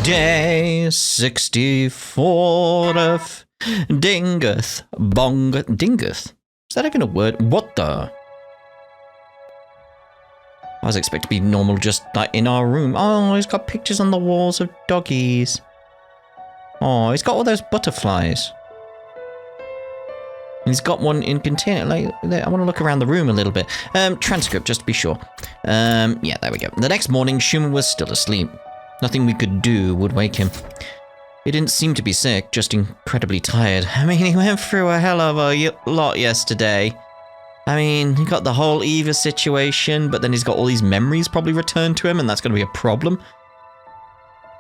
Day 64 of Dinguth Bong. Dinguth? Is that even a word? What the? I was expecting to be normal, just like in our room. Oh, he's got pictures on the walls of doggies. Oh, he's got all those butterflies. And he's got one in container. Like, I want to look around the room a little bit. Transcript, just to be sure. Yeah, there we go. The next morning, Shouma was still asleep. Nothing we could do would wake him. He didn't seem to be sick, just incredibly tired. I mean, he went through a hell of a lot yesterday. I mean, he got the whole Eva situation, but then he's got all these memories probably returned to him, and that's going to be a problem.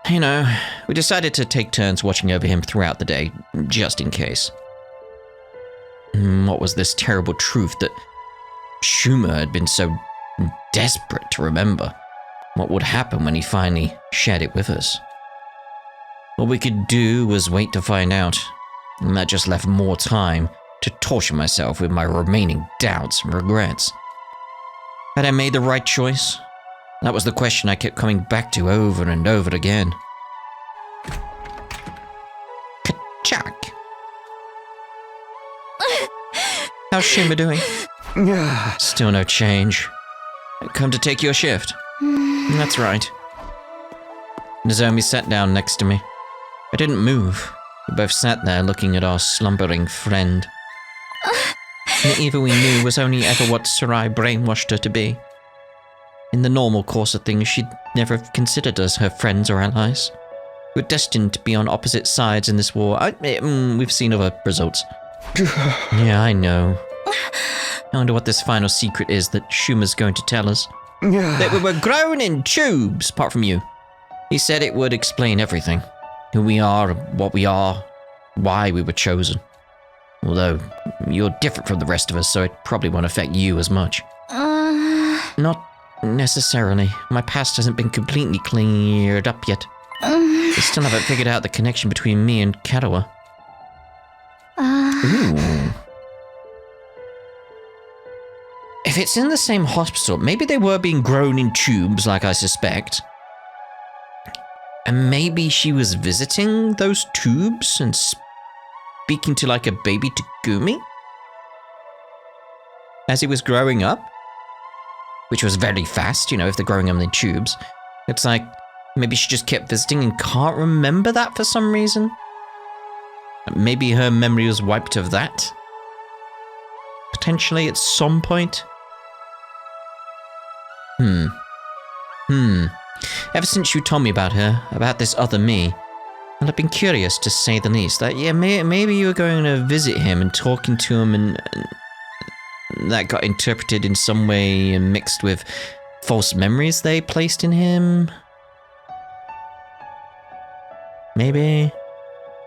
You know, we decided to take turns watching over him throughout the day, just in case. What was this terrible truth that Shouma had been so desperate to remember? What would happen when he finally shared it with us? All we could do was wait to find out, and that just left more time to torture myself with my remaining doubts and regrets. Had I made the right choice? That was the question I kept coming back to over and over again. Ka-chak! How's Shouma doing? Still no change. Come to take your shift. That's right. Nozomi sat down next to me. I didn't move. We both sat there looking at our slumbering friend. The Eva we knew was only ever what Sirei brainwashed her to be. In the normal course of things, she'd never have considered us her friends or allies. We were destined to be on opposite sides in this war. We've seen other results. Yeah, I know. I wonder what this final secret is that Shuma's going to tell us. That we were grown in tubes, apart from you. He said it would explain everything. Who we are, what we are, why we were chosen. Although, you're different from the rest of us, so it probably won't affect you as much. Not necessarily. My past hasn't been completely cleared up yet. I still haven't figured out the connection between me and Katawa. Ooh. If it's in the same hospital, maybe they were being grown in tubes, like I suspect. And maybe she was visiting those tubes and speaking to like a baby Takumi? As he was growing up? Which was very fast, you know, if they're growing them in tubes. It's like, maybe she just kept visiting and can't remember that for some reason? Maybe her memory was wiped of that? Potentially at some point? Ever since you told me about her, about this other me, well, I've been curious, to say the least. That, yeah, maybe you were going to visit him and talking to him, and that got interpreted in some way and mixed with false memories they placed in him. Maybe.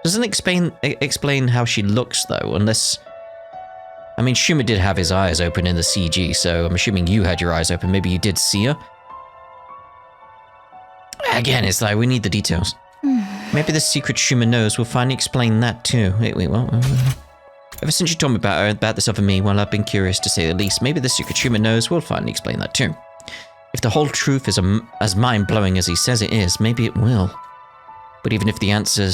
Doesn't explain how she looks, though, unless... I mean, Shouma did have his eyes open in the CG, so I'm assuming you had your eyes open. Maybe you did see her? Again, it's like, we need the details. Maybe the secret Shouma knows will finally explain that, too. Wait, what? Ever since you told me about her, about this other me, well, I've been curious, to say the least. Maybe the secret Shouma knows will finally explain that, too. If the whole truth is as mind-blowing as he says it is, maybe it will. But even if the answer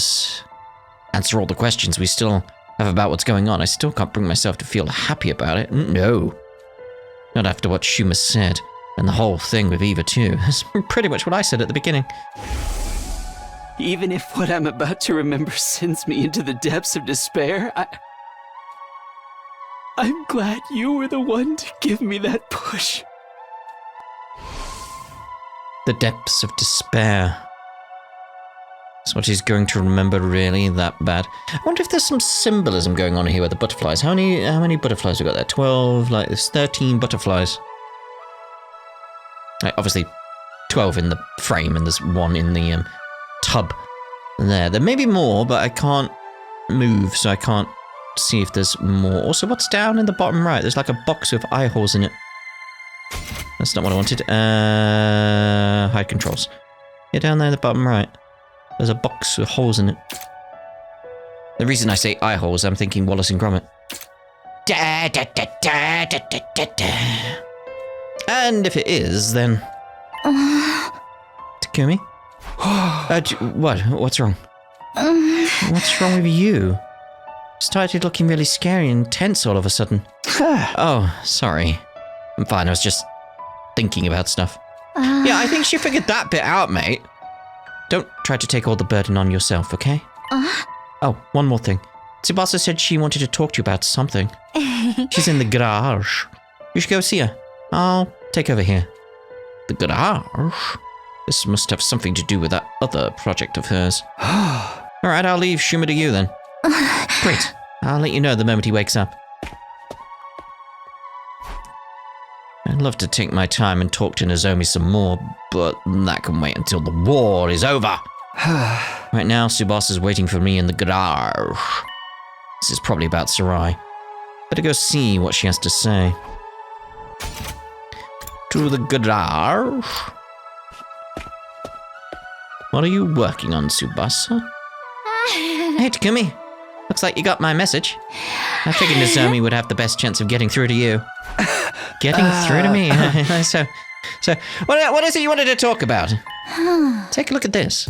all the questions we still have about what's going on, I still can't bring myself to feel happy about it. No. Not after what Shouma said, and the whole thing with Eva too. That's pretty much what I said at the beginning. Even if what I'm about to remember sends me into the depths of despair, I'm glad you were the one to give me that push. The depths of despair. That's what he's going to remember, really, that bad. I wonder if there's some symbolism going on here with the butterflies. How many butterflies we got there? 12, like there's 13 butterflies. Like, obviously 12 in the frame, and there's one in the tub there. There may be more, but I can't move, so I can't see if there's more. Also, what's down in the bottom right? There's like a box with eye holes in it. That's not what I wanted. Hide controls. Yeah, down there in the bottom right. There's a box with holes in it. The reason I say eye holes, I'm thinking Wallace and Gromit. Da, da, da, da, da, da, da, da. And if it is, then... Takumi? What? What's wrong? What's wrong with you? Started looking really scary and tense all of a sudden. Oh, sorry. I'm fine, I was just thinking about stuff. Yeah, I think she figured that bit out, mate. Don't try to take all the burden on yourself, okay? Oh, one more thing. Tsubasa said she wanted to talk to you about something. She's in the garage. You should go see her. I'll take over here. The garage? This must have something to do with that other project of hers. Alright, I'll leave Shouma to you then. Great. I'll let you know the moment he wakes up. I'd love to take my time and talk to Nozomi some more, but that can wait until the war is over. Right now, Tsubasa is waiting for me in the garage. This is probably about Sirei. Better go see what she has to say. To the garage. What are you working on, Tsubasa? Hey, Takumi. Looks like you got my message. I figured Nozomi would have the best chance of getting through to you. Getting through to me? So, what is it you wanted to talk about? Take a look at this.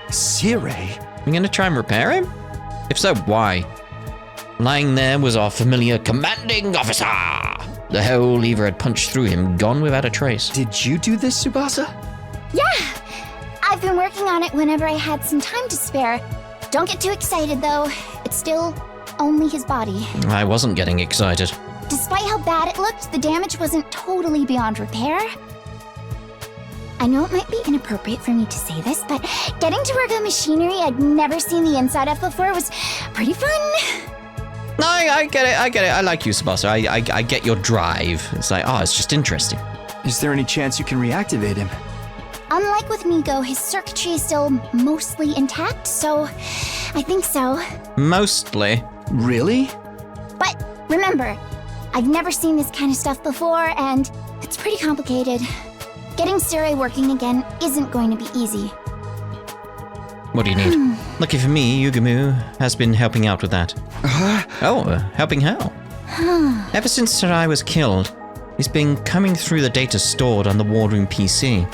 Sirei? You gonna try and repair him? If so, why? Lying there was our familiar commanding officer. The whole lever had punched through him, gone without a trace. Did you do this, Tsubasa? Yeah! I've been working on it whenever I had some time to spare. Don't get too excited, though. It's still only his body. I wasn't getting excited. Despite how bad it looked, the damage wasn't totally beyond repair. I know it might be inappropriate for me to say this, but getting to work on machinery I'd never seen the inside of before was pretty fun. No, I get it. I like you, Tsubasa. I get your drive. It's like, oh, it's just interesting. Is there any chance you can reactivate him? Unlike with Nico, his circuitry is still mostly intact, so I think so. Mostly. Really? But remember, I've never seen this kind of stuff before, and it's pretty complicated. Getting Sirei working again isn't going to be easy. What do you need? Lucky for me, Yugumu has been helping out with that. Helping how? Ever since Sirei was killed, he's been coming through the data stored on the war room PC.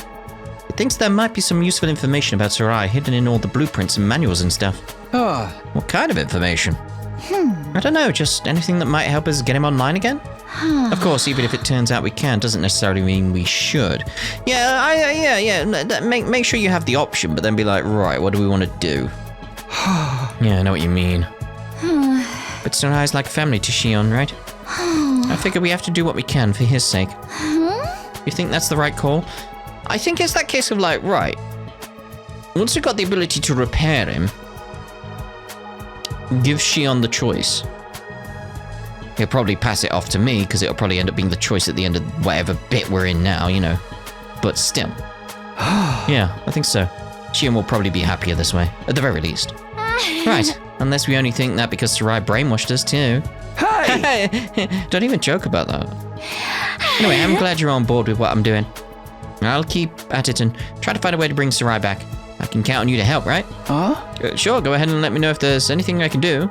He thinks there might be some useful information about Sirei hidden in all the blueprints and manuals and stuff. What kind of information? I don't know, just anything that might help us get him online again? Of course, even if it turns out we can, doesn't necessarily mean we should. Make sure you have the option, but then be like, right, what do we want to do? Yeah, I know what you mean. But Sirei's like family to Shion, right? I figure we have to do what we can for his sake. You think that's the right call? I think it's that case of like, right, once we've got the ability to repair him, give Shion the choice. He'll probably pass it off to me, because it'll probably end up being the choice at the end of whatever bit we're in now, you know. But still. Yeah, I think so. Shion will probably be happier this way, at the very least. Right, unless we only think that because Sirei brainwashed us too. Hey! Don't even joke about that. Anyway, I'm glad you're on board with what I'm doing. I'll keep at it and try to find a way to bring Sirei back. I can count on you to help, right? Sure, go ahead and let me know if there's anything I can do.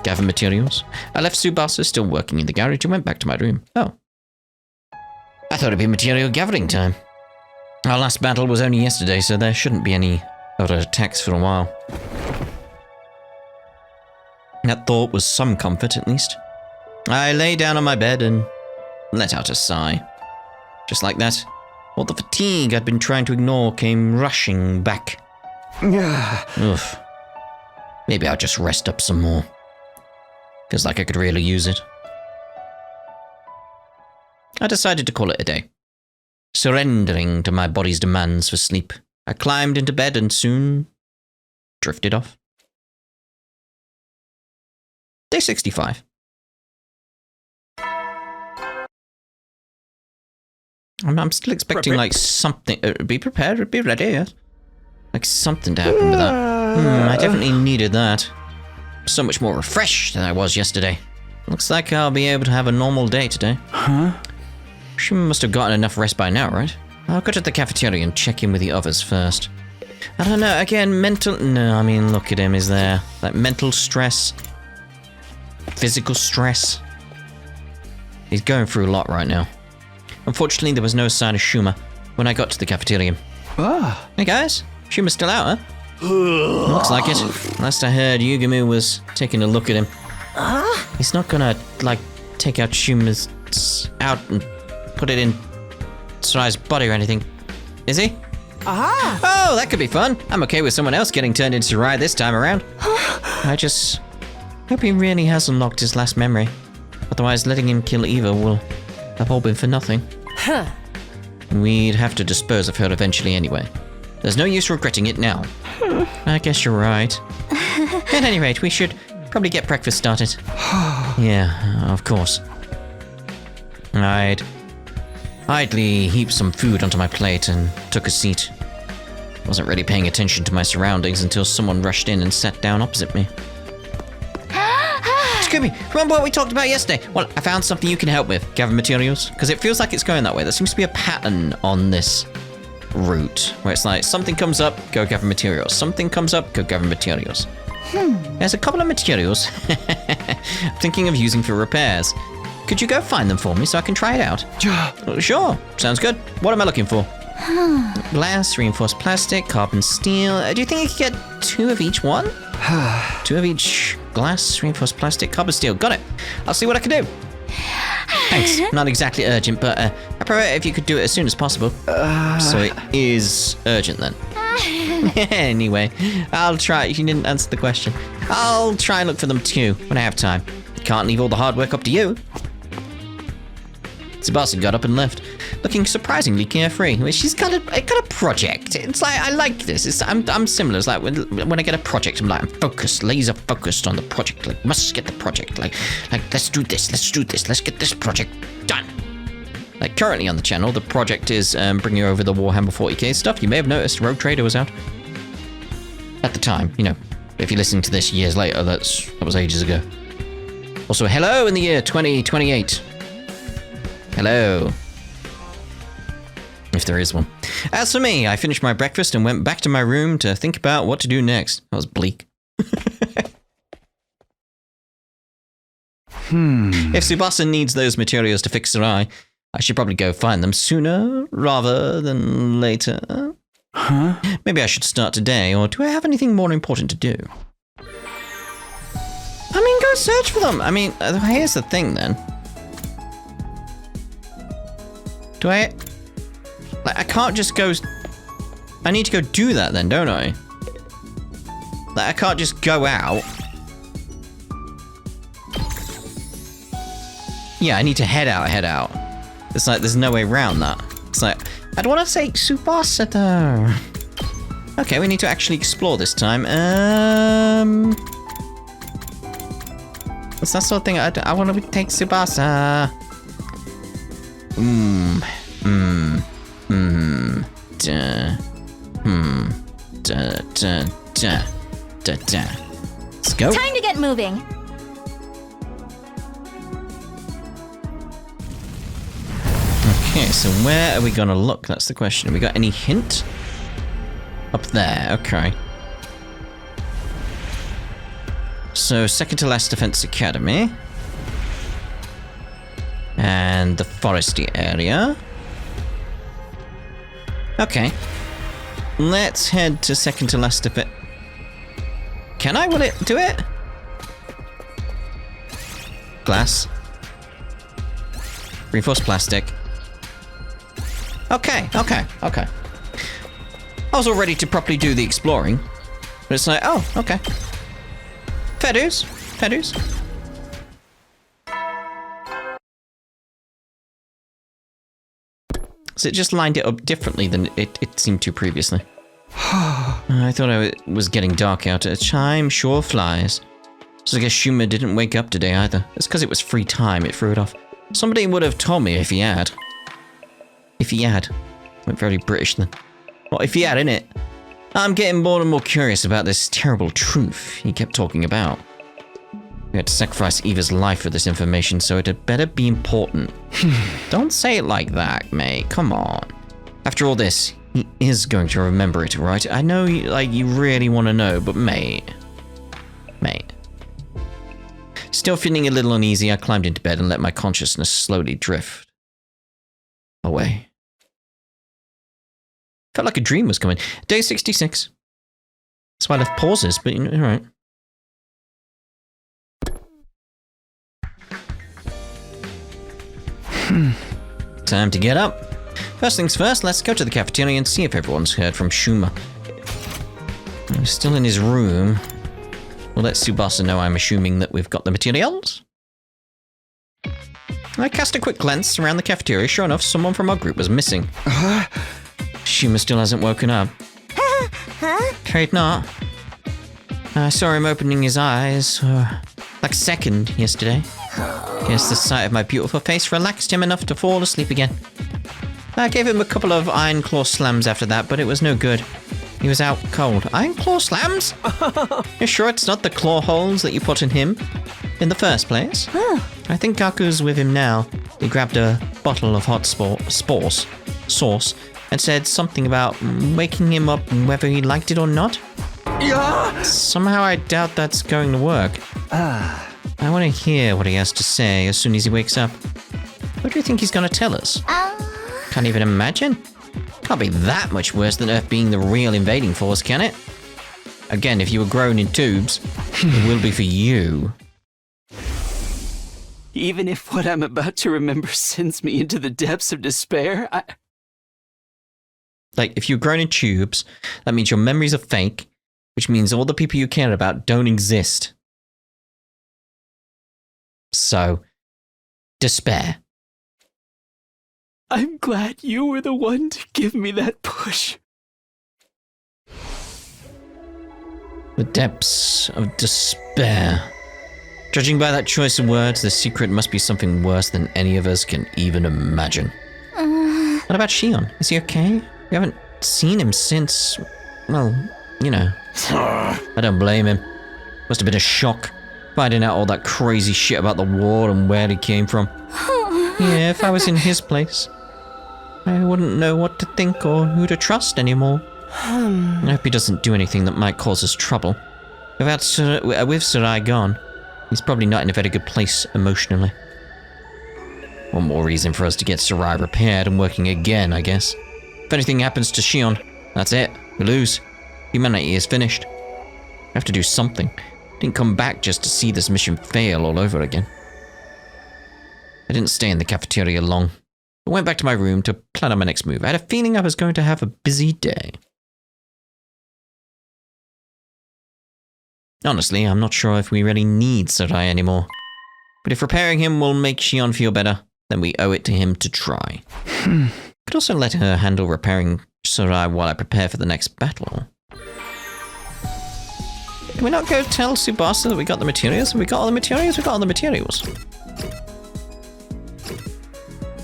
Gather materials. I left Tsubasa still working in the garage and went back to my room. Oh. I thought it'd be material gathering time. Our last battle was only yesterday, so there shouldn't be any other attacks for a while. That thought was some comfort, at least. I lay down on my bed and let out a sigh. Just like that, all the fatigue I'd been trying to ignore came rushing back. Oof. Maybe I'll just rest up some more. Feels like I could really use it. I decided to call it a day. Surrendering to my body's demands for sleep, I climbed into bed and soon drifted off. Day 65. I'm still expecting like something. Be prepared, be ready, yes. Like something to happen with that. I definitely needed that. So much more refreshed than I was yesterday. Looks like I'll be able to have a normal day today. She must have gotten enough rest by now, right? I'll go to the cafeteria and check in with the others first. I don't know, again, no, I mean, look at him, is there? Like mental stress, physical stress. He's going through a lot right now. Unfortunately, there was no sign of Shouma. when I got to the cafeteria. Ah. Hey guys, Shuma's still out, huh? Looks like it. Last I heard, Yugamu was taking a look at him. He's not gonna, like, take out Shuma's out and put it in Sirai's body or anything, is he? Oh, that could be fun. I'm okay with someone else getting turned into Sirei this time around. I just hope he really has unlocked his last memory. Otherwise, letting him kill Eva will have all been for nothing. We'd have to dispose of her eventually anyway. There's no use regretting it now. I guess you're right. At any rate, we should probably get breakfast started. Yeah, of course. I'd idly heaped some food onto my plate and took a seat. Wasn't really paying attention to my surroundings until someone rushed in and sat down opposite me. Scooby, remember what we talked about yesterday? Well, I found something you can help with. Gather materials? Because it feels like it's going that way. There seems to be a pattern on this route where it's like something comes up, go gather materials. Something comes up, go gather materials. There's a couple of materials I'm thinking of using for repairs. Could you go find them for me so I can try it out? Sure, sounds good. What am I looking for? Glass, reinforced plastic, carbon steel. Do you think you could get 2 of each one? 2 of each glass, reinforced plastic, carbon steel. Got it. I'll see what I can do. Thanks. Not exactly urgent, but I prefer it if you could do it as soon as possible. So it is urgent then. Anyway, I'll try. You didn't answer the question. I'll try and look for them too when I have time. Can't leave all the hard work up to you. Tsubasa got up and left, looking surprisingly carefree. She's got a project. It's like, I like this. I'm similar. It's like when I get a project, I'm like, I'm focused, laser focused on the project. Like, must get the project. Like let's do this. Let's get this project done. Like, currently on the channel, the project is bringing over the Warhammer 40k stuff. You may have noticed Rogue Trader was out at the time. You know, if you're listening to this years later, that was ages ago. Also, hello in the year 2028. Hello. If there is one. As for me, I finished my breakfast and went back to my room to think about what to do next. That was bleak. If Tsubasa needs those materials to fix Sirei, I should probably go find them sooner rather than later. Maybe I should start today, or do I have anything more important to do? I mean, go search for them. I mean, here's the thing then. Do I... Like, I can't just go... I need to go do that then, don't I? Like, I can't just go out. Yeah, I need to head out. It's like, there's no way around that. It's like, I don't want to say Tsubasa though. Okay, we need to actually explore this time. It's that sort of thing. I want to take Tsubasa. Let's go. Time to get moving. Okay, so where are we gonna look? That's the question. Have we got any hint? Up there, okay. So, second to last Defense Academy. And the foresty area. Okay. Let's head to second to last defense. Can I? Will it do it? Glass. Reinforced plastic. Okay. I was all ready to properly do the exploring. But it's like, oh, okay. Fair dues. So it just lined it up differently than it seemed to previously. I thought it was getting dark out. A chime sure flies. So I guess Shouma didn't wake up today either. It's because it was free time, it threw it off. Somebody would have told me if he had. Went very British then. Well, if he had, innit? I'm getting more and more curious about this terrible truth he kept talking about. We had to sacrifice Eva's life for this information, so it had better be important. Don't say it like that, mate. Come on. After all this, he is going to remember it, right? I know, you really want to know, but mate. Still feeling a little uneasy, I climbed into bed and let my consciousness slowly drift away. Felt like a dream was coming. Day 66. That's why I left pauses, but you know, alright. Time to get up. First things first, let's go to the cafeteria and see if everyone's heard from Shouma. He's still in his room. We'll let Tsubasa know I'm assuming that we've got the materials. I cast a quick glance around the cafeteria. Sure enough, someone from our group was missing. Shouma still hasn't woken up. Afraid not. I saw him opening his eyes like a second yesterday. Guess the sight of my beautiful face relaxed him enough to fall asleep again. I gave him a couple of iron claw slams after that, but it was no good. He was out cold. Iron claw slams? You're sure it's not the claw holes that you put in him in the first place? I think Gaku's with him now. He grabbed a bottle of hot sauce and said something about waking him up whether he liked it or not. Yeah. Somehow I doubt that's going to work. I want to hear what he has to say as soon as he wakes up. What do you think he's going to tell us? Can't even imagine. Can't be that much worse than Earth being the real invading force, can it? Again, if you were grown in tubes, it will be for you. Even if what I'm about to remember sends me into the depths of despair, Like, if you're grown in tubes, that means your memories are fake, which means all the people you care about don't exist. So, despair. I'm glad you were the one to give me that push. The depths of despair. Judging by that choice of words, the secret must be something worse than any of us can even imagine. What about Shion? Is he okay? We haven't seen him since, well, you know. I don't blame him. Must have been a shock, finding out all that crazy shit about the war and where he came from. Yeah, if I was in his place, I wouldn't know what to think or who to trust anymore. I hope he doesn't do anything that might cause us trouble. With Sirei gone, he's probably not in a very good place emotionally. One more reason for us to get Sirei repaired and working again, I guess. If anything happens to Shion, that's it. We lose. Humanity is finished. We have to do something. Didn't come back just to see this mission fail all over again. I didn't stay in the cafeteria long. I went back to my room to plan on my next move. I had a feeling I was going to have a busy day. Honestly, I'm not sure if we really need Sirei anymore. But if repairing him will make Shion feel better, then we owe it to him to try. Could also let her handle repairing Sirei while I prepare for the next battle. Can we not go tell Tsubasa that we got the materials? Have we got all the materials? We got all the materials.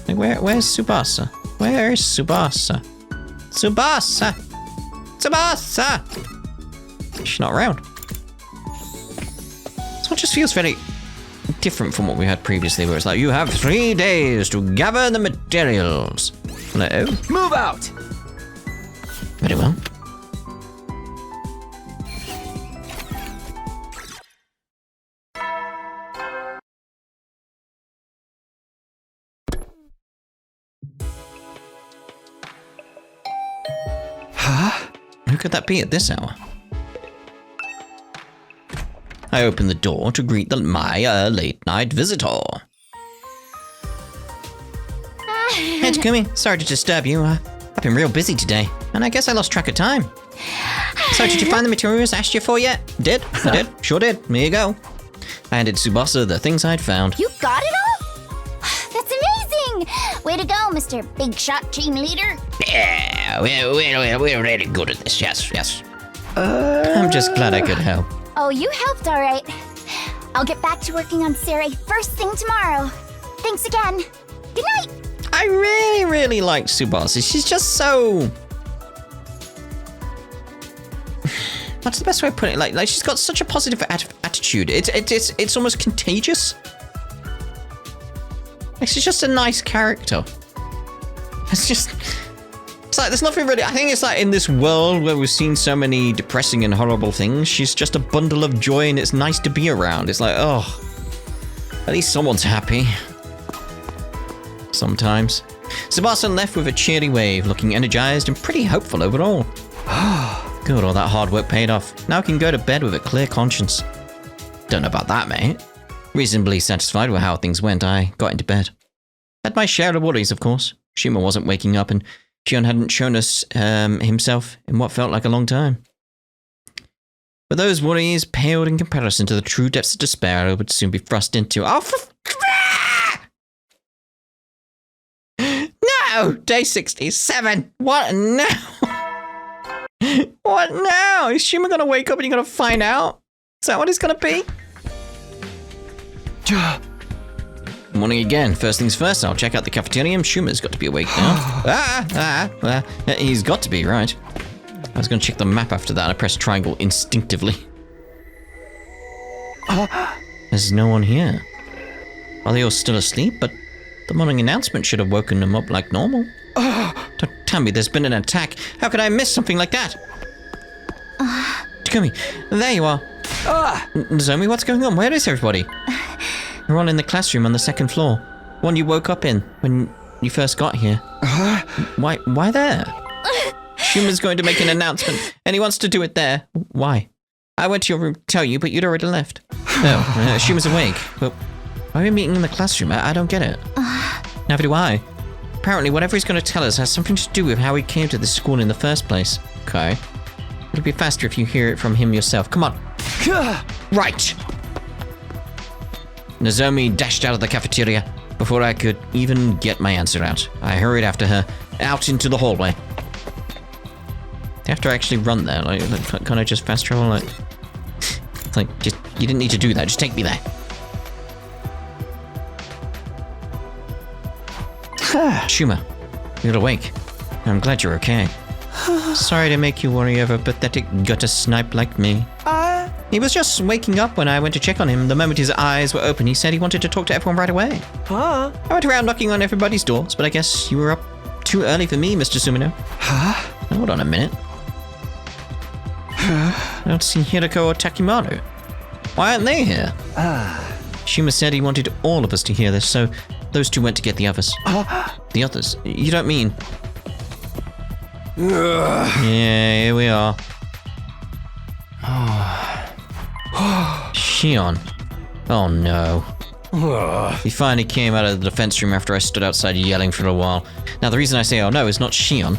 Like, where's Tsubasa? Where is Tsubasa? Tsubasa! Tsubasa! She's not around. This one just feels very different from what we had previously, where it's like, you have 3 days to gather the materials. Like, oh. Move out! Very well. Who could that be at this hour? I opened the door to greet my late-night visitor. Hey, Takumi. Sorry to disturb you. I've been real busy today, and I guess I lost track of time. So, did you find the materials I asked you for yet? Did? I did. Sure did. Here you go. I handed Tsubasa the things I'd found. You got it all? That's amazing! Way to go, Mr. Big Shot Team Leader. Yeah, we're really good at this. Yes. I'm just glad I could help. Oh, you helped all right. I'll get back to working on Sirei first thing tomorrow. Thanks again. Good night. I really like Tsubasa. She's just so... What's the best way of putting it? Like she's got such a positive attitude. It's almost contagious. Like, she's just a nice character. It's like, there's nothing really... I think it's like in this world where we've seen so many depressing and horrible things, she's just a bundle of joy and it's nice to be around. It's like, oh, at least someone's happy. Sometimes. Tsubasa left with a cheery wave, looking energized and pretty hopeful overall. Good, all that hard work paid off. Now I can go to bed with a clear conscience. Don't know about that, mate. Reasonably satisfied with how things went, I got into bed. Had my share of worries, of course. Shouma wasn't waking up, and Shion hadn't shown us himself in what felt like a long time. But those worries paled in comparison to the true depths of despair I would soon be thrust into. Oh, no! Day 67! What now? What now? Is Shouma gonna wake up and you're gonna find out? Is that what it's gonna be? Morning again. First things first, I'll check out the cafeteria. Shuma's got to be awake now. He's got to be, right. I was going to check the map after that. I pressed triangle instinctively. There's no one here. Are they all still asleep? But the morning announcement should have woken them up like normal. Don't tell me there's been an attack. How could I miss something like that? Takumi, there you are. Nozomi, what's going on? Where is everybody? We're all in the classroom on the second floor. One you woke up in when you first got here. Why there? Shuma's going to make an announcement, and he wants to do it there. Why? I went to your room to tell you, but you'd already left. Oh, Shuma's awake. But why are we meeting in the classroom? I don't get it. Neither do I. Apparently, whatever he's going to tell us has something to do with how he came to this school in the first place. Okay. It'll be faster if you hear it from him yourself. Come on. Right. Nozomi dashed out of the cafeteria before I could even get my answer out. I hurried after her, out into the hallway. Do you have to actually run there? Like, can't I just fast travel? It's like, just, you didn't need to do that. Just take me there. Shouma, you're awake. I'm glad you're okay. Sorry to make you worry over a pathetic gutter snipe like me. He was just waking up when I went to check on him. The moment his eyes were open, he said he wanted to talk to everyone right away. I went around knocking on everybody's doors, but I guess you were up too early for me, Mr. Sumino. Hold on a minute. I don't see Hirako or Takimaru. Why aren't they here? Shouma said he wanted all of us to hear this, so those two went to get the others. The others? You don't mean... Yeah, here we are. Shion. Oh no. He finally came out of the defense room after I stood outside yelling for a while. Now the reason I say oh no is not Shion.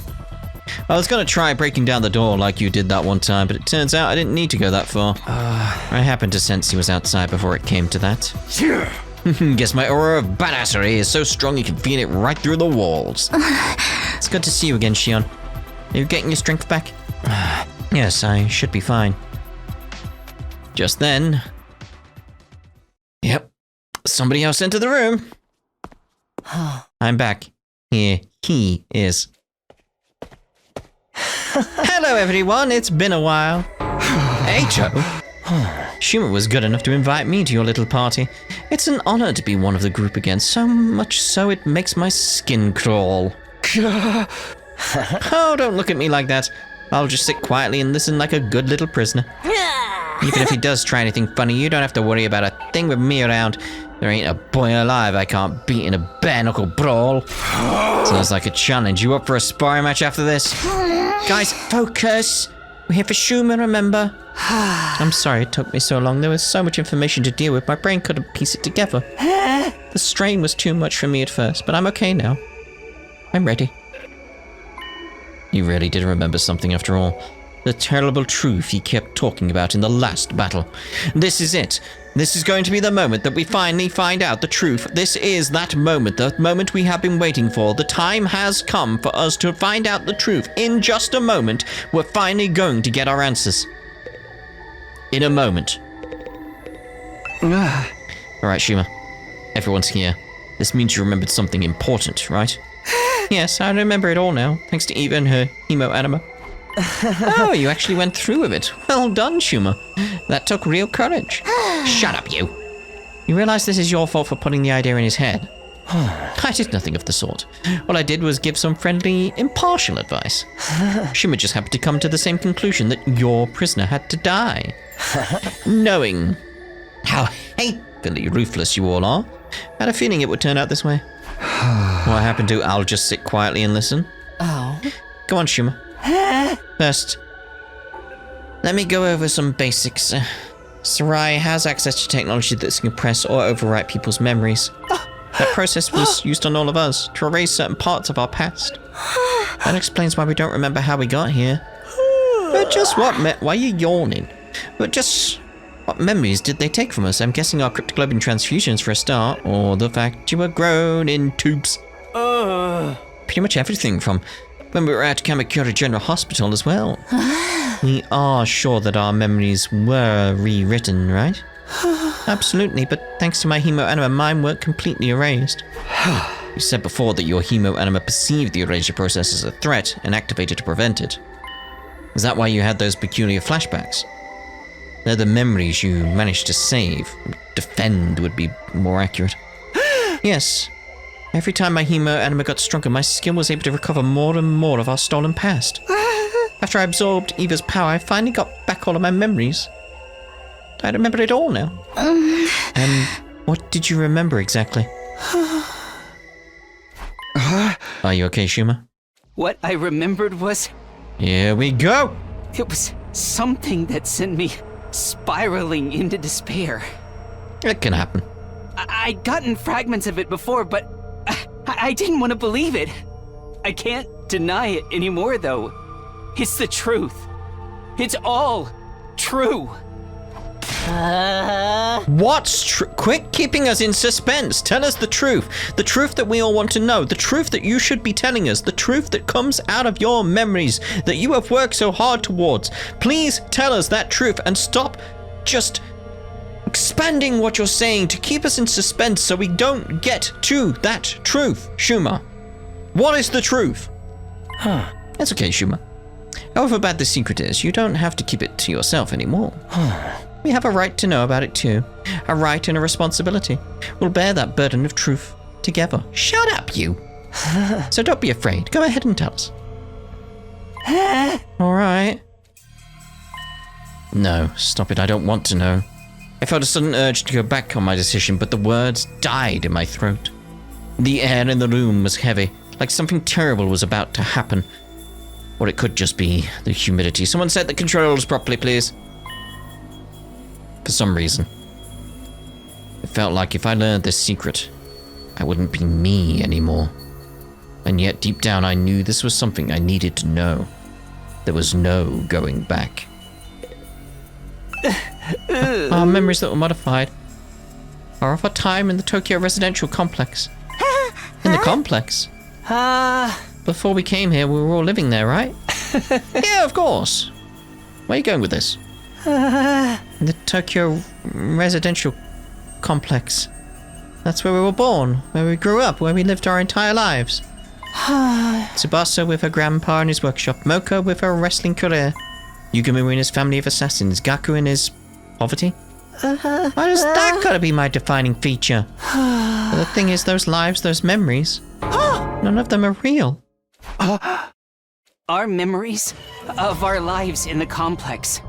I was gonna try breaking down the door like you did that one time, but it turns out I didn't need to go that far. I happened to sense he was outside before it came to that. Guess my aura of badassery is so strong you can feel it right through the walls. It's good to see you again, Shion. Are you getting your strength back? Yes, I should be fine. Just then... Yep. Somebody else entered the room. I'm back. Here he is. Hello, everyone. It's been a while. Eicho. Shouma was good enough to invite me to your little party. It's an honor to be one of the group again, so much so it makes my skin crawl. Oh, don't look at me like that. I'll just sit quietly and listen like a good little prisoner. Even if he does try anything funny, you don't have to worry about a thing with me around. There ain't a boy alive I can't beat in a bare-knuckle brawl. Sounds like a challenge. You up for a sparring match after this? Guys, focus. We're here for Shouma, remember? I'm sorry it took me so long. There was so much information to deal with. My brain couldn't piece it together. The strain was too much for me at first, but I'm okay now. I'm ready. You really did remember something after all. The terrible truth he kept talking about in the last battle. This is it. This is going to be the moment that we finally find out the truth. This is that moment, the moment we have been waiting for. The time has come for us to find out the truth. In just a moment, we're finally going to get our answers. In a moment. Alright, Shouma. Everyone's here. This means you remembered something important, right? Yes, I remember it all now, thanks to Eva and her hemo-anima. Oh, you actually went through with it. Well done, Shouma. That took real courage. Shut up, you. You realize this is your fault for putting the idea in his head? I did nothing of the sort. All I did was give some friendly, impartial advice. Shouma just happened to come to the same conclusion that your prisoner had to die. Knowing how hatefully ruthless you all are, I had a feeling it would turn out this way. What happened to I'll just sit quietly and listen? Oh. Go on, Shouma. First, let me go over some basics. Sirei has access to technology that can compress or overwrite people's memories. That process was used on all of us to erase certain parts of our past. That explains why we don't remember how we got here. But just why are you yawning? But just what memories did they take from us? I'm guessing our cryptoglobin transfusions for a start, or the fact you were grown in tubes. Pretty much everything from when we were at Kamakura General Hospital as well. We are sure that our memories were rewritten, right? Absolutely, but thanks to my hemoanima, mine weren't completely erased. You said before that your hemoanima perceived the erasure process as a threat and activated to prevent it. Is that why you had those peculiar flashbacks? They're the memories you managed to save. Defend would be more accurate. Yes. Every time my hemoanima got stronger, my skill was able to recover more and more of our stolen past. After I absorbed Eva's power, I finally got back all of my memories. I remember it all now. What did you remember exactly? Are you okay, Shouma? What I remembered was... Here we go! It was something that sent me spiraling into despair. It can happen. I'd gotten fragments of it before, but I didn't want to believe it. I can't deny it anymore, though. It's the truth. It's all true. What's true? Quit keeping us in suspense. Tell us the truth. The truth that we all want to know. The truth that you should be telling us. The truth that comes out of your memories that you have worked so hard towards. Please tell us that truth and stop just expanding what you're saying to keep us in suspense so we don't get to that truth. Shouma, what is the truth? That's okay, Shouma. However bad the secret is, you don't have to keep it to yourself anymore. We have a right to know about it too. A right and a responsibility. We'll bear that burden of truth together. Shut up, you! So don't be afraid. Go ahead and tell us. Alright. No, stop it. I don't want to know. I felt a sudden urge to go back on my decision, but the words died in my throat. The air in the room was heavy, like something terrible was about to happen. Or it could just be the humidity. Someone set the controls properly, please. For some reason, it felt like if I learned this secret, I wouldn't be me anymore. And yet deep down I knew this was something I needed to know. There was no going back. Our memories that were modified are of our time in the Tokyo residential complex. In the complex? Before we came here, we were all living there, right? Yeah, of course. Where are you going with this? The Tokyo residential complex. That's where we were born, where we grew up, where we lived our entire lives. Tsubasa with her grandpa in his workshop, Moko with her wrestling career, Yugimura in his family of assassins, Gaku in his poverty. Why does that gotta be my defining feature? But the thing is, those lives, those memories, none of them are real. Our memories of our lives in the complex,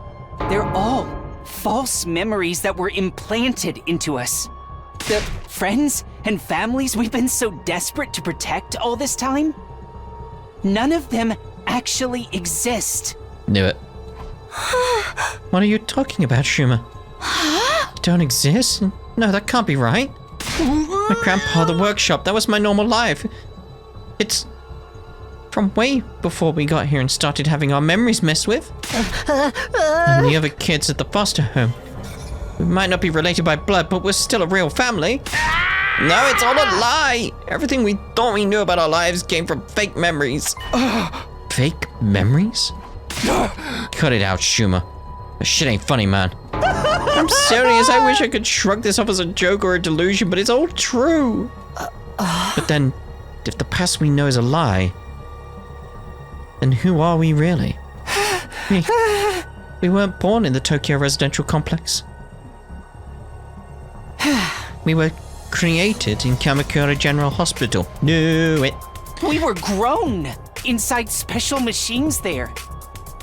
they're all false memories that were implanted into us. The friends and families we've been so desperate to protect all this time, none of them actually exist. Knew it. What are you talking about, Shouma? Don't exist? No, that can't be right. My grandpa, the workshop, that was my normal life. It's from way before we got here and started having our memories messed with. And the other kids at the foster home. We might not be related by blood, but we're still a real family. No, it's all a lie. Everything we thought we knew about our lives came from fake memories. Fake memories? Cut it out, Shouma. This shit ain't funny, man. I'm serious. I wish I could shrug this off as a joke or a delusion, but it's all true. But then, if the past we know is a lie, then who are we really? We weren't born in the Tokyo residential complex. We were created in Kamakura General Hospital. Knew it. We were grown inside special machines there.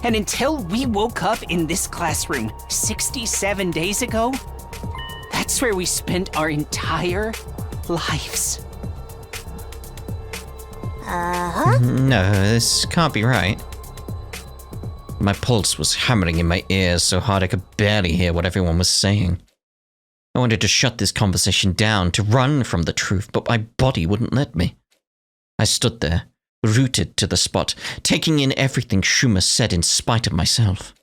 And until we woke up in this classroom 67 days ago, that's where we spent our entire lives. No, this can't be right. My pulse was hammering in my ears so hard I could barely hear what everyone was saying. I wanted to shut this conversation down, to run from the truth, but my body wouldn't let me. I stood there, rooted to the spot, taking in everything Shouma said in spite of myself.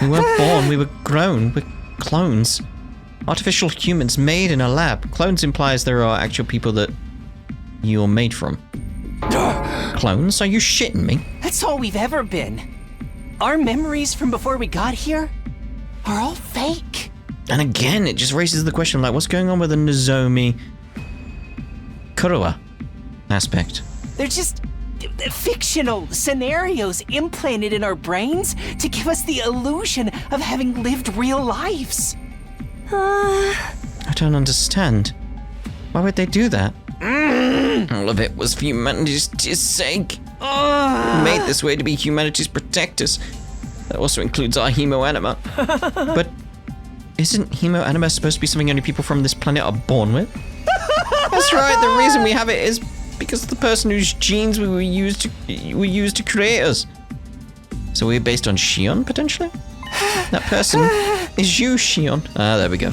We weren't born, we were grown, we're clones. Artificial humans made in a lab. Clones implies there are actual people that you're made from. Clones? Are you shitting me? That's all we've ever been. Our memories from before we got here are all fake. And again, it just raises the question, like, what's going on with the Nozomi Kurua aspect? They're just fictional scenarios implanted in our brains to give us the illusion of having lived real lives. I don't understand. Why would they do that? All of it was for humanity's sake. Made this way to be humanity's protectors. That also includes our hemoanima. But isn't hemoanima supposed to be something only people from this planet are born with? That's right, the reason we have it is because of the person whose genes we used to create us. So we're based on Shion, potentially? That person is you, Shion. Ah, there we go.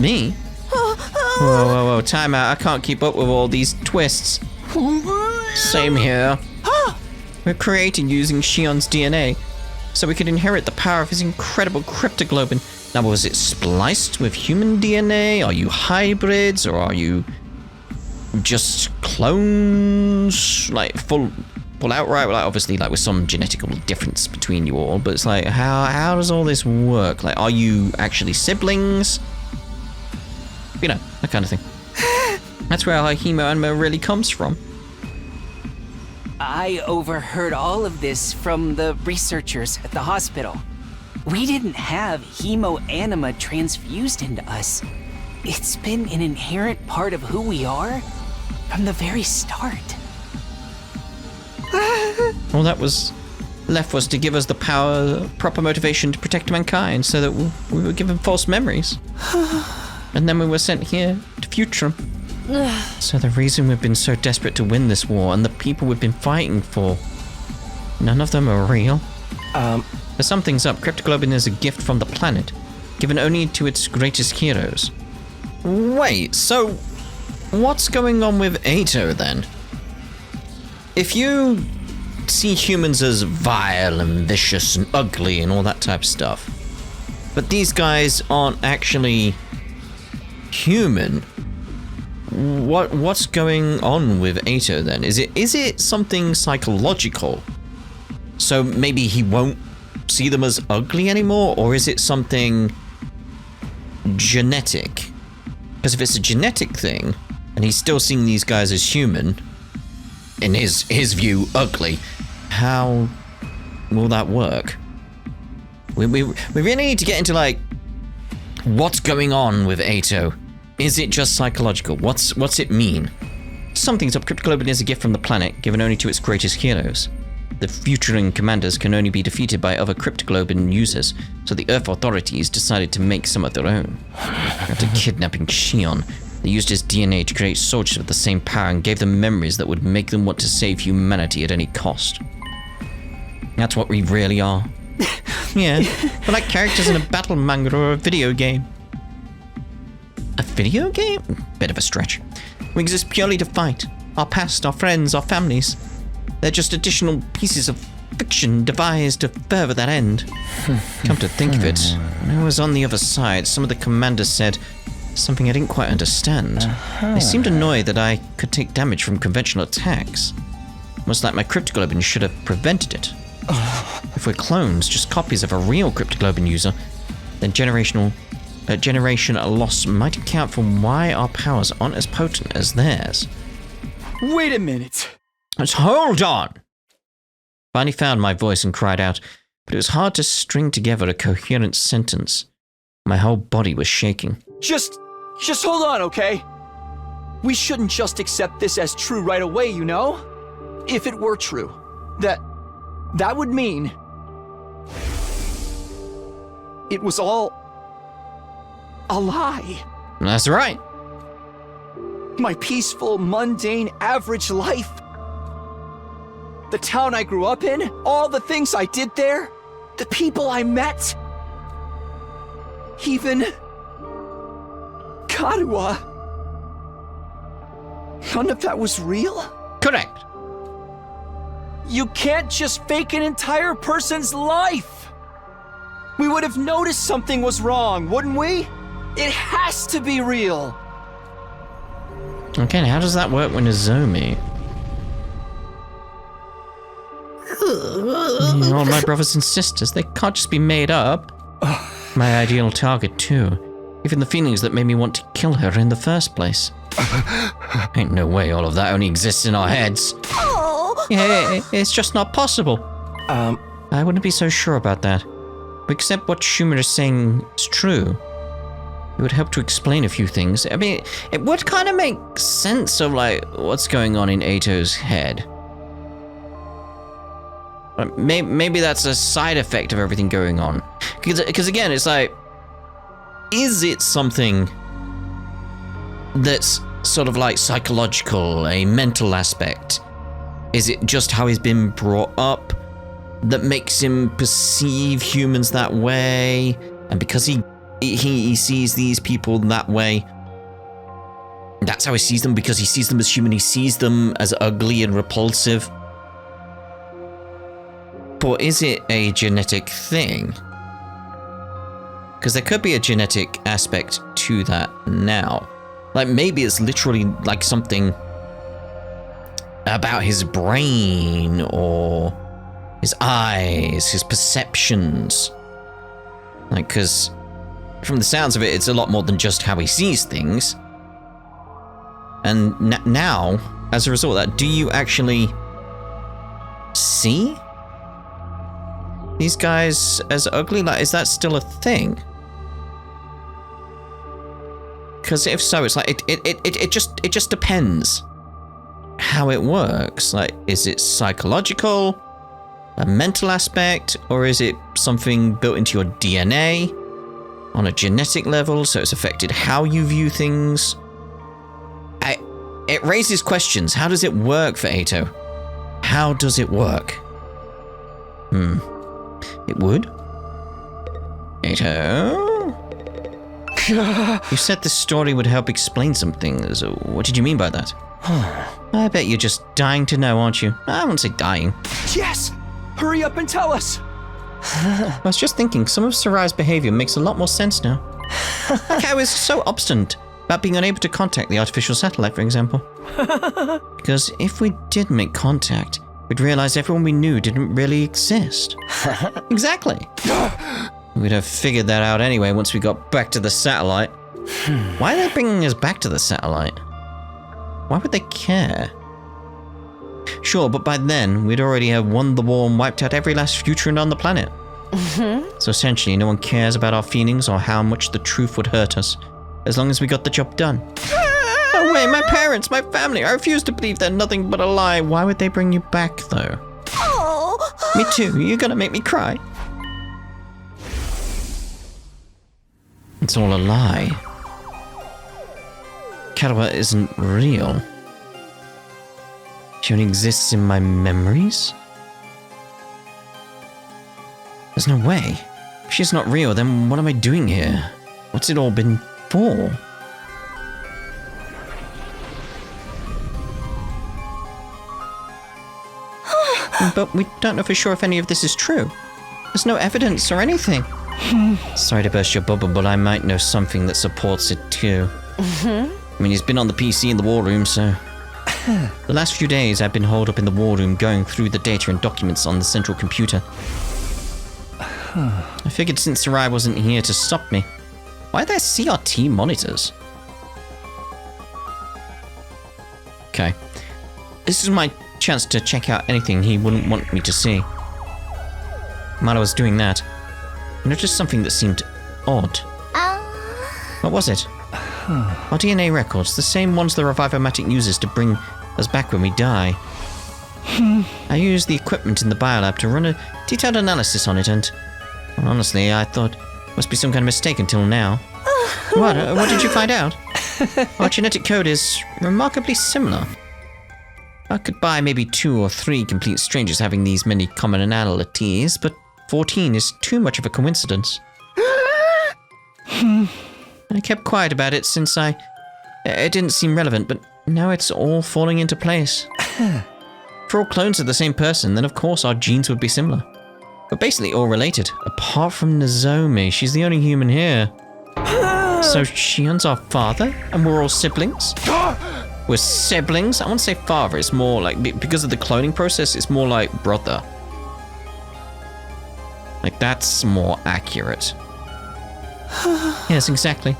Me? Whoa, time out. I can't keep up with all these twists. Same here. We're created using Shion's DNA, so we could inherit the power of his incredible cryptoglobin. Now, was it spliced with human DNA? Are you hybrids, or are you just clones? Like, full outright? Like, obviously, like, with some genetical difference between you all, but it's like, how does all this work? Like, are you actually siblings? You know, that kind of thing. That's where our hemoanima really comes from. I overheard all of this from the researchers at the hospital. We didn't have hemoanima transfused into us. It's been an inherent part of who we are from the very start. All that was left was to give us the power, proper motivation to protect mankind, so that we were given false memories. And then we were sent here to future them. So the reason we've been so desperate to win this war, and the people we've been fighting for, none of them are real. There's something's up. Cryptoglobin is a gift from the planet, given only to its greatest heroes. Wait, so what's going on with Ato then? If you see humans as vile and vicious and ugly and all that type of stuff, but these guys aren't actually human, what's going on with Ato then? Is it something psychological? So maybe he won't see them as ugly anymore, or is it something genetic? Because if it's a genetic thing, and he's still seeing these guys as human, in his view, ugly, how will that work? We really need to get into, like, what's going on with Ato? Is it just psychological? What's it mean? Something's up. Cryptoglobin is a gift from the planet, given only to its greatest heroes. The futuring commanders can only be defeated by other cryptoglobin users, so the Earth authorities decided to make some of their own. After kidnapping Shion, they used his DNA to create soldiers with the same power and gave them memories that would make them want to save humanity at any cost. That's what we really are. Yeah, we're like characters in a battle manga or a video game. A video game? Bit of a stretch. We exist purely to fight. Our past, our friends, our families. They're just additional pieces of fiction devised to further that end. Come to think of it, when I was on the other side, some of the commanders said something I didn't quite understand. They seemed annoyed that I could take damage from conventional attacks. Almost like my cryptoglobin should have prevented it. If we're clones, just copies of a real cryptoglobin user, then generation loss might account for why our powers aren't as potent as theirs. Wait a minute. Let's hold on! Finally found my voice and cried out, but it was hard to string together a coherent sentence. My whole body was shaking. Just hold on, okay? We shouldn't just accept this as true right away, you know? If it were true, that would mean it was all a lie. That's right. My peaceful, mundane, average life. The town I grew up in, all the things I did there, the people I met. Even Karuha. None of that was real? Correct. You can't just fake an entire person's life. We would have noticed something was wrong, wouldn't we? It has to be real. Okay, how does that work when Nozomi? All my brothers and sisters, they can't just be made up. My ideal target, too. Even the feelings that made me want to kill her in the first place. Ain't no way all of that only exists in our heads. Yeah, it's just not possible. I wouldn't be so sure about that. But except what Shouma is saying is true. It would help to explain a few things. I mean, it would kind of make sense of, like, what's going on in Eito's head. Maybe that's a side effect of everything going on. Because again, it's like, is it something that's sort of like psychological, a mental aspect? Is it just how he's been brought up that makes him perceive humans that way? And because he sees these people that way, that's how he sees them, because he sees them as human, he sees them as ugly and repulsive. But is it a genetic thing? Because there could be a genetic aspect to that now. Like, maybe it's literally like something about his brain or his eyes, his perceptions. Like, because from the sounds of it, it's a lot more than just how he sees things. And now, as a result of that, do you actually see these guys as ugly? Like, is that still a thing? Because if so, it's like it just depends how it works. Like, is it psychological, a mental aspect, or is it something built into your DNA on a genetic level, so it's affected how you view things? It raises questions. How does it work for Eito? How does it work? It would. Eito? You said this story would help explain some things. What did you mean by that? I bet you're just dying to know, aren't you? I wouldn't say dying. Yes! Hurry up and tell us! I was just thinking, some of Sirai's behavior makes a lot more sense now. Like, I was so obstinate about being unable to contact the artificial satellite, for example. Because if we did make contact, we'd realize everyone we knew didn't really exist. Exactly. We'd have figured that out anyway once we got back to the satellite. Why are they bringing us back to the satellite? Why would they care? Sure, but by then, we'd already have won the war and wiped out every last futurant on the planet. So essentially, no one cares about our feelings or how much the truth would hurt us, as long as we got the job done. No way, my parents, my family, I refuse to believe they're nothing but a lie. Why would they bring you back, though? Me too, you're gonna make me cry. It's all a lie. Karuha isn't real. She only exists in my memories? There's no way. If she's not real, then what am I doing here? What's it all been for? But we don't know for sure if any of this is true. There's no evidence or anything. Sorry to burst your bubble, but I might know something that supports it too. I mean, he's been on the PC in the war room, so... The last few days, I've been holed up in the war room going through the data and documents on the central computer. I figured since Sirei wasn't here to stop me, why are there CRT monitors? Okay. This is my chance to check out anything he wouldn't want me to see. While I was doing that, I noticed something that seemed odd. What was it? Our DNA records, the same ones the Revivomatic uses to bring us back when we die. I used the equipment in the biolab to run a detailed analysis on it, and honestly, I thought it must be some kind of mistake until now. What did you find out? Our genetic code is remarkably similar. I could buy maybe 2 or 3 complete strangers having these many commonalities, but 14 is too much of a coincidence. I kept quiet about it since it didn't seem relevant, but now it's all falling into place. If we're all clones of the same person, then of course our genes would be similar. We're basically all related, apart from Nozomi. She's the only human here. So Shion's our father, and we're all siblings? We're siblings? I won't say father, it's more like, because of the cloning process, it's more like brother. Like, that's more accurate. Yes, exactly.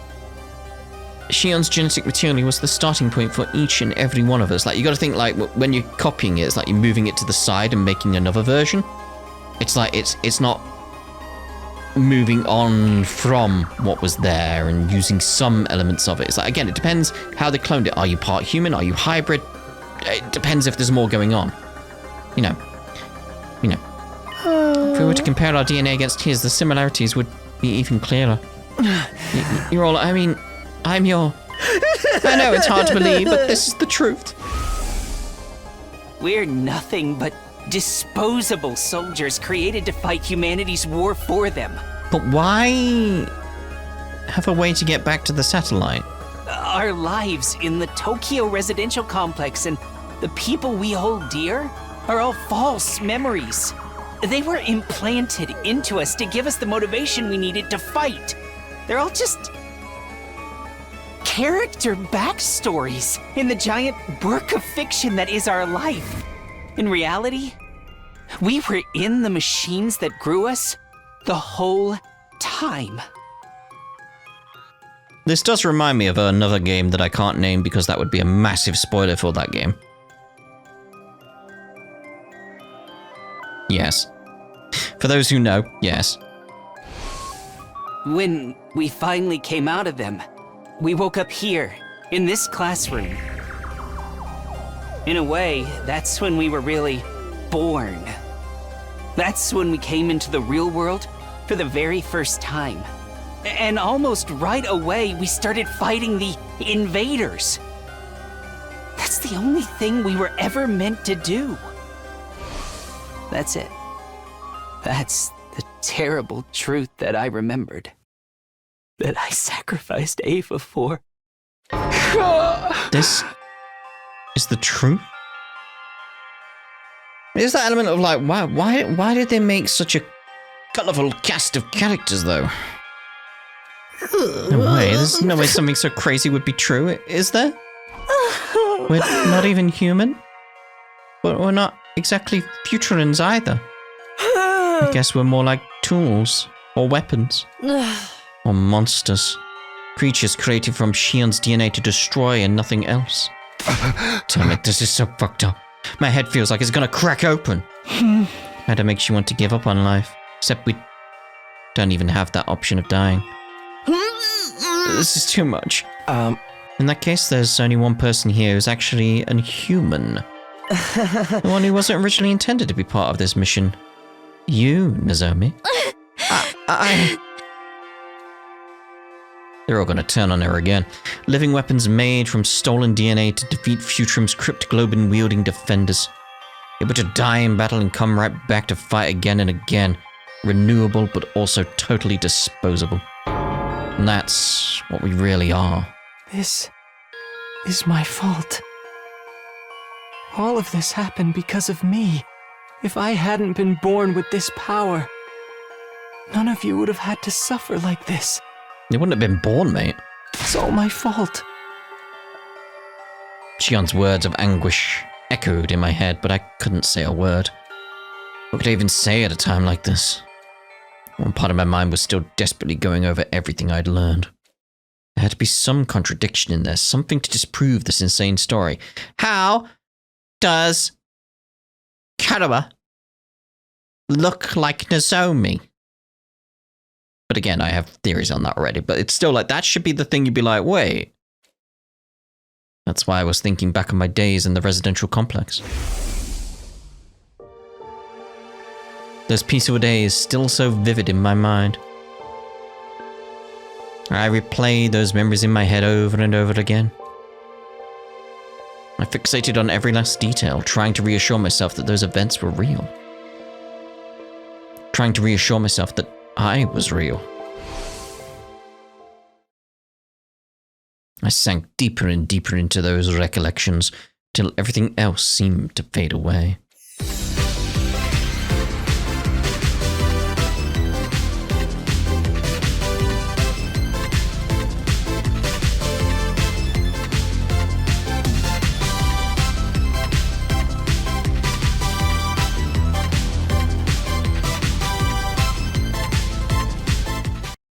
Shion's genetic material was the starting point for each and every one of us. Like, you gotta think, like, when you're copying it, it's like you're moving it to the side and making another version. It's like, it's not moving on from what was there and using some elements of it. It's like, again, it depends how they cloned it. Are you part human? Are you hybrid? It depends if there's more going on. You know. If we were to compare our DNA against his, the similarities would be even clearer. You're all, I mean, I'm your... I know it's hard to believe, but this is the truth. We're nothing but disposable soldiers created to fight humanity's war for them. But why have a way to get back to the satellite? Our lives in the Tokyo residential complex and the people we hold dear are all false memories. They were implanted into us to give us the motivation we needed to fight. They're all just character backstories in the giant work of fiction that is our life. In reality, we were in the machines that grew us the whole time. This does remind me of another game that I can't name because that would be a massive spoiler for that game. Yes. For those who know, yes. When we finally came out of them, we woke up here, in this classroom. In a way, that's when we were really born. That's when we came into the real world for the very first time. And almost right away, we started fighting the invaders. That's the only thing we were ever meant to do. That's it. That's the terrible truth that I remembered. That I sacrificed Ava for. This is the truth? There's that element of like, wow, why did they make such a colourful cast of characters though? No way, there's no way something so crazy would be true, is there? We're not even human? But we're not exactly Futurans either. I guess we're more like tools, or weapons, or monsters. Creatures created from Shion's DNA to destroy and nothing else. Damn it, this is so fucked up. My head feels like it's gonna crack open. Kinda makes you want to give up on life. Except we don't even have that option of dying. This is too much. In that case, there's only one person here who's actually a human. The one who wasn't originally intended to be part of this mission. You, Nozomi. They're all gonna turn on her again. Living weapons made from stolen DNA to defeat Futurum's crypt-globin-wielding defenders. Able to die in battle and come right back to fight again and again. Renewable, but also totally disposable. And that's what we really are. This is my fault. All of this happened because of me. If I hadn't been born with this power, none of you would have had to suffer like this. You wouldn't have been born, mate. It's all my fault. Shion's words of anguish echoed in my head, but I couldn't say a word. What could I even say at a time like this? One part of my mind was still desperately going over everything I'd learned. There had to be some contradiction in there, something to disprove this insane story. How does Karuma look like Nozomi? But again, I have theories on that already, but it's still like, that should be the thing you'd be like, wait. That's why I was thinking back on my days in the residential complex. Those peaceful days still so vivid in my mind. I replayed those memories in my head over and over again. I fixated on every last detail, trying to reassure myself that those events were real. Trying to reassure myself that I was real. I sank deeper and deeper into those recollections till everything else seemed to fade away.